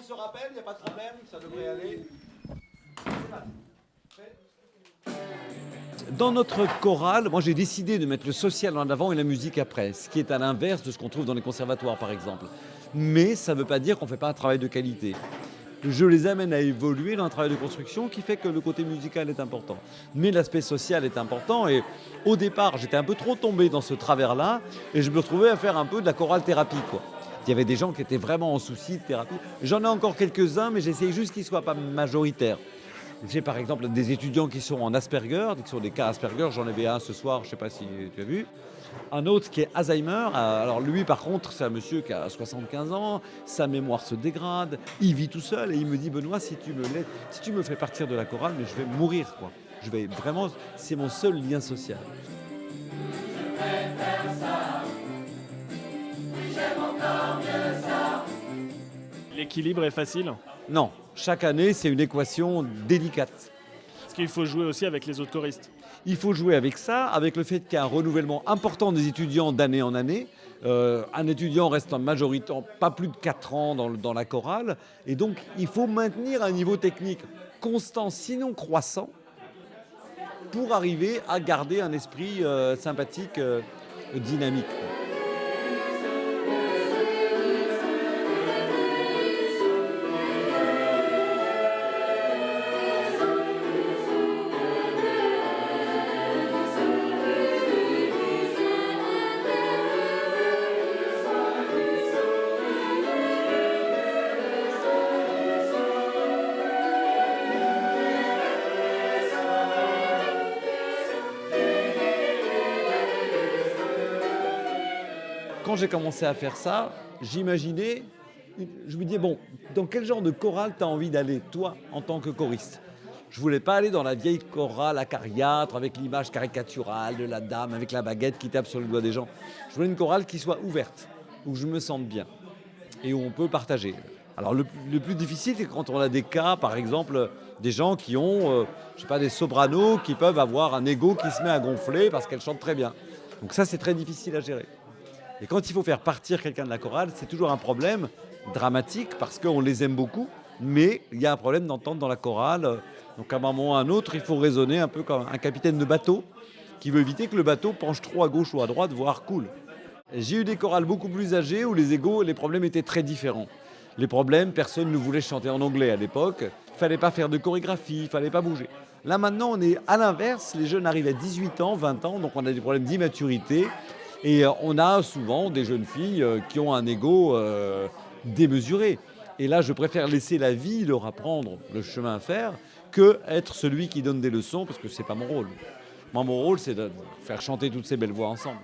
monde se rappelle, il n'y a pas de problème, ça devrait aller. Dans notre chorale, moi j'ai décidé de mettre le social en avant et la musique après, ce qui est à l'inverse de ce qu'on trouve dans les conservatoires par exemple. Mais ça ne veut pas dire qu'on ne fait pas un travail de qualité. Je les amène à évoluer dans un travail de construction qui fait que le côté musical est important. Mais l'aspect social est important et au départ j'étais un peu trop tombé dans ce travers-là et je me retrouvais à faire un peu de la chorale thérapie, quoi. Il y avait des gens qui étaient vraiment en souci de thérapie. J'en ai encore quelques-uns, mais j'essaye juste qu'ils ne soient pas majoritaires. J'ai par exemple des étudiants qui sont en Asperger, qui sont des cas Asperger. J'en avais un ce soir, je ne sais pas si tu as vu. Un autre qui est Alzheimer. Alors lui, par contre, c'est un monsieur qui a 75 ans, sa mémoire se dégrade, il vit tout seul et il me dit, Benoît, si tu me fais partir de la chorale, mais je vais mourir, quoi. Je vais vraiment, c'est mon seul lien social. L'équilibre est facile. Non, chaque année, c'est une équation délicate. Parce qu'il faut jouer aussi avec les autres choristes. Il faut jouer avec ça, avec le fait qu'il y a un renouvellement important des étudiants d'année en année. Un étudiant reste en majorité pas plus de 4 ans dans la chorale. Et donc, il faut maintenir un niveau technique constant, sinon croissant, pour arriver à garder un esprit sympathique, dynamique. Quand j'ai commencé à faire ça, j'imaginais, je me disais, bon, dans quel genre de chorale tu as envie d'aller, toi, en tant que choriste? Je ne voulais pas aller dans la vieille chorale acariâtre, avec l'image caricaturale de la dame, avec la baguette qui tape sur le doigt des gens. Je voulais une chorale qui soit ouverte, où je me sente bien, et où on peut partager. Alors le plus difficile, c'est quand on a des cas, par exemple, des gens qui ont, je sais pas, des sopranos qui peuvent avoir un ego qui se met à gonfler parce qu'elles chantent très bien. Donc ça, c'est très difficile à gérer. Et quand il faut faire partir quelqu'un de la chorale, c'est toujours un problème dramatique parce qu'on les aime beaucoup, mais il y a un problème d'entente dans la chorale. Donc à un moment ou à un autre, il faut raisonner un peu comme un capitaine de bateau qui veut éviter que le bateau penche trop à gauche ou à droite, voire coule. J'ai eu des chorales beaucoup plus âgées où les problèmes étaient très différents. Les problèmes, personne ne voulait chanter en anglais à l'époque. Il ne fallait pas faire de chorégraphie, il ne fallait pas bouger. Là maintenant, on est à l'inverse. Les jeunes arrivent à 18 ans, 20 ans, donc on a des problèmes d'immaturité. Et on a souvent des jeunes filles qui ont un ego démesuré. Et là, je préfère laisser la vie leur apprendre le chemin à faire que être celui qui donne des leçons, parce que ce n'est pas mon rôle. Moi, mon rôle, c'est de faire chanter toutes ces belles voix ensemble.